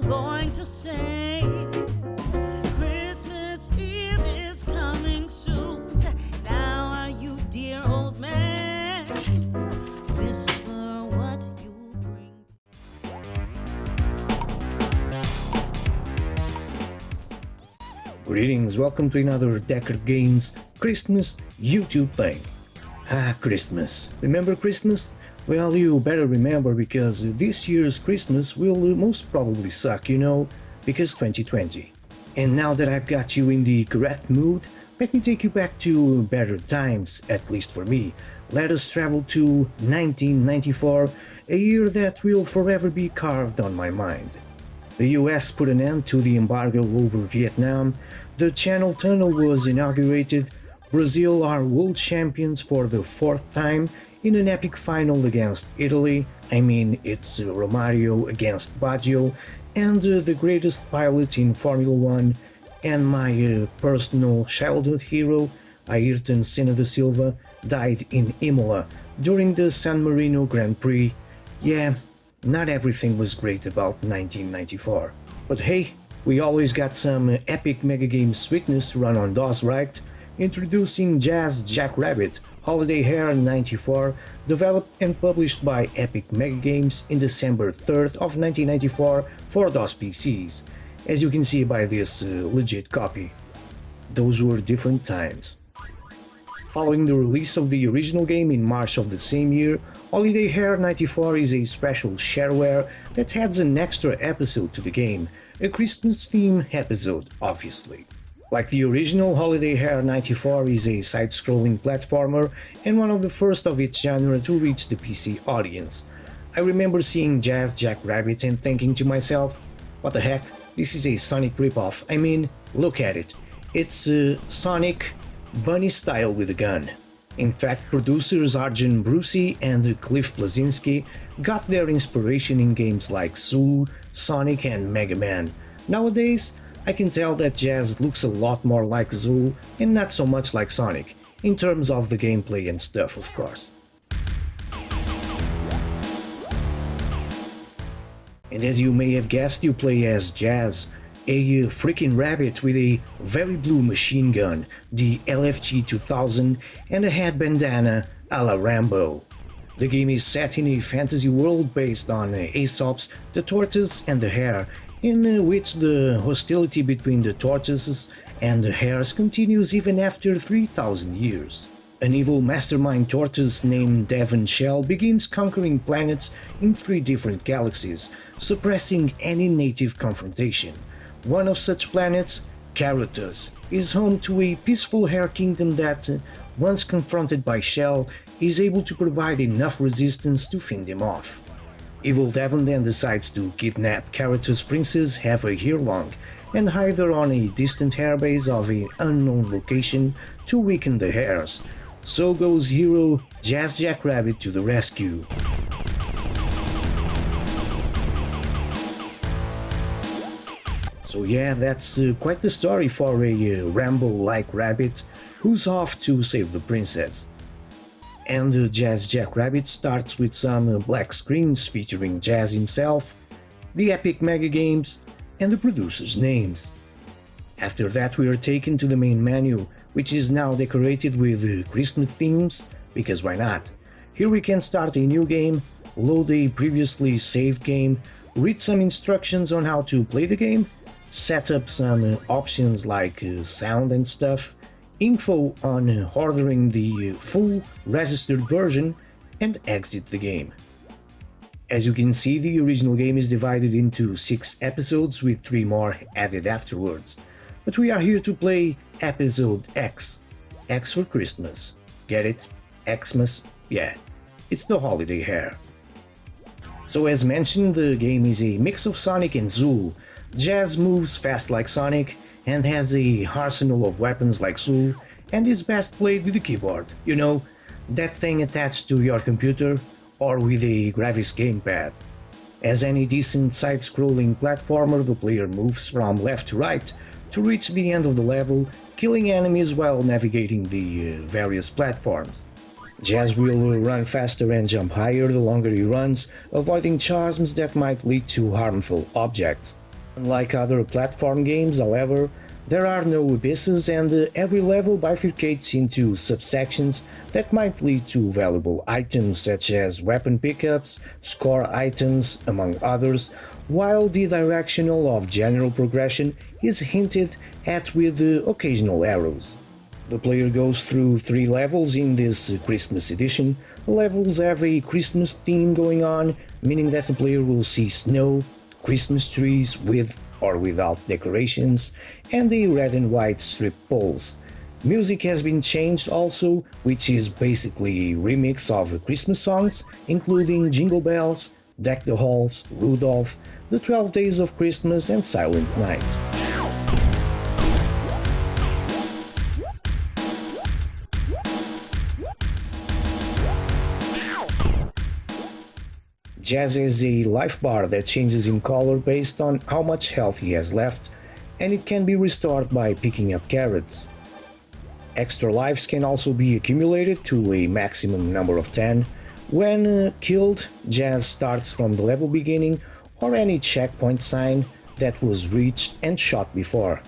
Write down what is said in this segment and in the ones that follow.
I'm going to say Christmas Eve is coming soon. Now are you, dear old man? Whisper what you bring. Greetings, welcome to another Deckard Games Christmas YouTube thing. Christmas. Remember Christmas? Well, you better remember, because this year's Christmas will most probably suck, because 2020. And now that I've got you in the correct mood, let me take you back to better times, at least for me. Let us travel to 1994, a year that will forever be carved on my mind. The US put an end to the embargo over Vietnam, the Channel Tunnel was inaugurated, Brazil are world champions for the fourth time in an epic final against Italy. It's Romario against Baggio, and the greatest pilot in Formula 1 and my personal childhood hero, Ayrton Senna da Silva, died in Imola during the San Marino Grand Prix. Yeah, not everything was great about 1994. But hey, we always got some Epic MegaGames sweetness to run on DOS, right? Introducing Jackrabbit, Holiday Hare 94, developed and published by Epic MegaGames in December 3rd of 1994 for DOS PCs, as you can see by this legit copy. Those were different times. Following the release of the original game in March of the same year, Holiday Hare 94 is a special shareware that adds an extra episode to the game, a Christmas theme episode, obviously. Like the original, Holiday Hare 94 is a side-scrolling platformer and one of the first of its genre to reach the PC audience. I remember seeing Jackrabbit and thinking to myself, what the heck, this is a Sonic ripoff. Look at it. It's Sonic bunny style with a gun. In fact, producers Arjun Brucey and Cliff Bleszinski got their inspiration in games like Zoo, Sonic and Mega Man. Nowadays, I can tell that Jazz looks a lot more like Zoo and not so much like Sonic, in terms of the gameplay and stuff, of course. And as you may have guessed, you play as Jazz, a freaking rabbit with a very blue machine gun, the LFG 2000, and a head bandana a la Rambo. The game is set in a fantasy world based on Aesop's The Tortoise and the Hare, in which the hostility between the tortoises and the hares continues even after 3,000 years. An evil mastermind tortoise named Devon Shell begins conquering planets in 3 different galaxies, suppressing any native confrontation. One of such planets, Caratus, is home to a peaceful hare kingdom that, once confronted by Shell, is able to provide enough resistance to fend them off. Evil Devon then decides to kidnap Caratus' princess half a year long and hide her on a distant hare base of an unknown location to weaken the hares. So goes hero Jackrabbit to the rescue. So yeah, that's quite the story for a Rambo-like rabbit who's off to save the princess. And Jackrabbit starts with some black screens featuring Jazz himself, the Epic MegaGames, and the producers' names. After that we are taken to the main menu, which is now decorated with Christmas themes, because why not? Here we can start a new game, load a previously saved game, read some instructions on how to play the game, set up some options like sound and stuff, info on ordering the full registered version, and exit the game. As you can see, the original game is divided into 6 episodes with 3 more added afterwards. But we are here to play Episode X. X for Christmas. Get it? Xmas? Yeah, it's the Holiday Hare. So as mentioned, the game is a mix of Sonic and Zoo. Jazz moves fast like Sonic and has a arsenal of weapons like Zoo, and is best played with the keyboard. That thing attached to your computer, or with a Gravis gamepad. As any decent side-scrolling platformer, the player moves from left to right to reach the end of the level, killing enemies while navigating the various platforms. Jazz will run faster and jump higher the longer he runs, avoiding charms that might lead to harmful objects. Unlike other platform games, however, there are no abysses and every level bifurcates into subsections that might lead to valuable items such as weapon pickups, score items, among others, while the directional of general progression is hinted at with occasional arrows. The player goes through 3 levels in this Christmas edition. The levels have a Christmas theme going on, meaning that the player will see snow, Christmas trees with or without decorations, and the red and white strip poles. Music has been changed also, which is basically a remix of Christmas songs, including Jingle Bells, Deck the Halls, Rudolph, The 12 Days of Christmas and Silent Night. Jazz is a life bar that changes in color based on how much health he has left, and it can be restored by picking up carrots. Extra lives can also be accumulated to a maximum number of 10. When killed, Jazz starts from the level beginning or any checkpoint sign that was reached and shot before.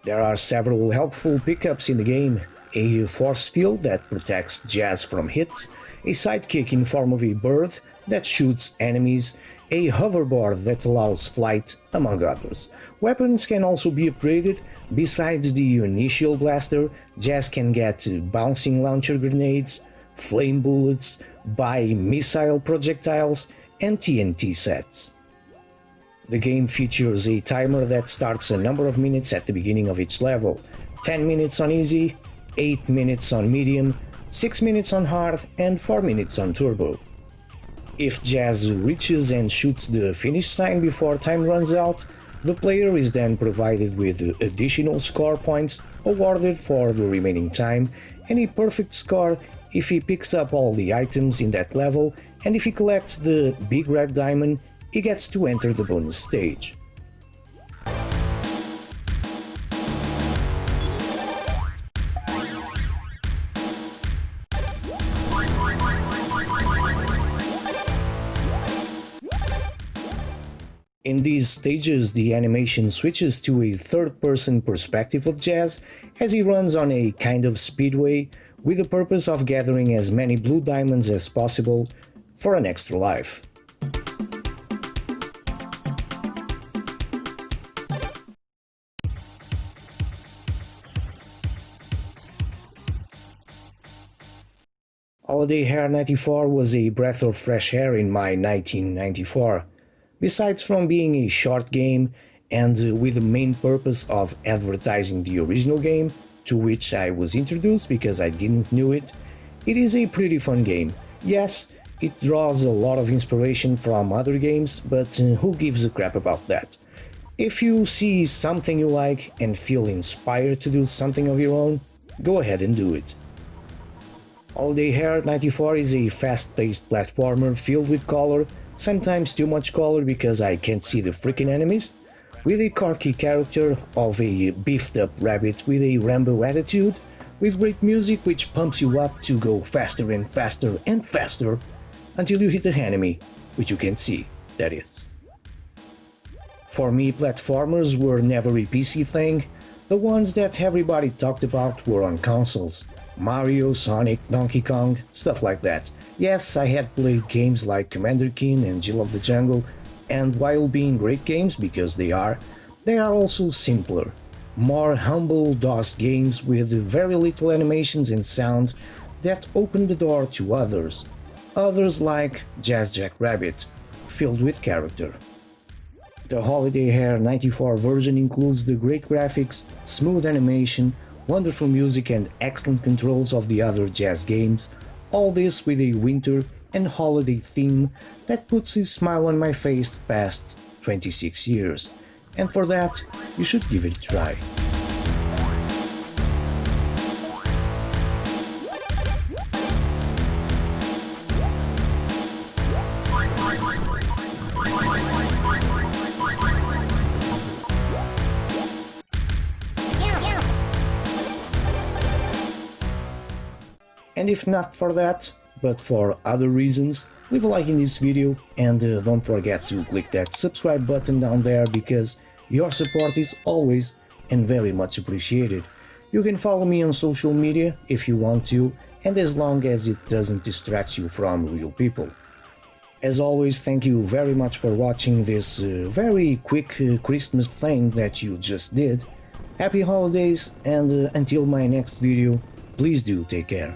There are several helpful pickups in the game: a force field that protects Jazz from hits, a sidekick in form of a bird that shoots enemies, a hoverboard that allows flight, among others. Weapons can also be upgraded. Besides the initial blaster, Jazz can get bouncing launcher grenades, flame bullets, buy missile projectiles, and TNT sets. The game features a timer that starts a number of minutes at the beginning of each level: 10 minutes on easy, 8 minutes on medium, 6 minutes on hard, and 4 minutes on turbo. If Jazz reaches and shoots the finish sign before time runs out, the player is then provided with additional score points awarded for the remaining time, and a perfect score if he picks up all the items in that level, and if he collects the big red diamond, he gets to enter the bonus stage. In these stages, the animation switches to a third-person perspective of Jazz as he runs on a kind of speedway with the purpose of gathering as many blue diamonds as possible for an extra life. Holiday Hare 94 was a breath of fresh air in my 1994. Besides from being a short game and with the main purpose of advertising the original game, to which I was introduced because I didn't know it, it is a pretty fun game. Yes, it draws a lot of inspiration from other games, but who gives a crap about that? If you see something you like and feel inspired to do something of your own, go ahead and do it. Holiday Hare 94 is a fast-paced platformer filled with color, sometimes too much color because I can't see the freaking enemies, with a quirky character of a beefed up rabbit with a Rambo attitude, with great music which pumps you up to go faster and faster and faster until you hit the enemy, which you can see, that is. For me, platformers were never a PC thing. The ones that everybody talked about were on consoles: Mario, Sonic, Donkey Kong, stuff like that. Yes, I had played games like Commander Keen and Jill of the Jungle, and while being great games because they are also simpler, more humble DOS games with very little animations and sound that opened the door to others like Jackrabbit, filled with character. The Holiday Hare 94 version includes the great graphics, smooth animation, wonderful music and excellent controls of the other Jazz games, all this with a winter and holiday theme that puts a smile on my face past 26 years, and for that, you should give it a try. And if not for that, but for other reasons, leave a like in this video and don't forget to click that subscribe button down there because your support is always and very much appreciated. You can follow me on social media if you want to, and as long as it doesn't distract you from real people. As always, thank you very much for watching this very quick Christmas thing that you just did. Happy holidays, and until my next video, please do take care.